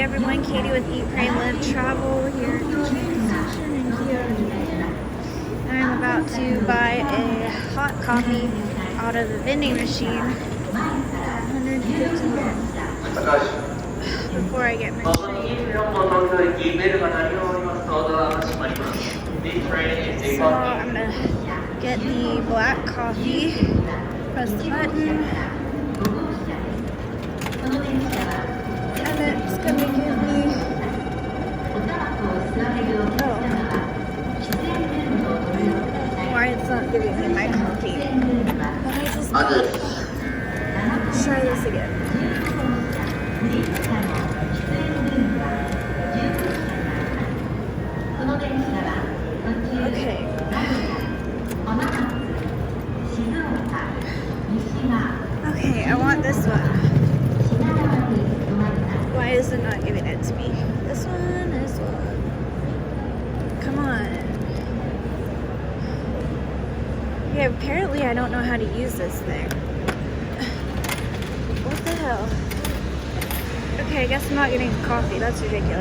Hey everyone, Katie with Eat, Pray, Live, Travel here at the train station in Kyoto. I'm about to buy a hot coffee out of the vending machine at 150 yen before I get my train. So I'm gonna get the black coffee, press the button, and it's gonna give me, why it's not giving me my coffee. Let me just try this again. Okay. Okay, I want this one. Why is it not giving it to me? This one, this one. Come on. Okay, apparently I don't know how to use this thing. What the hell? Okay, I guess I'm not getting coffee. That's ridiculous.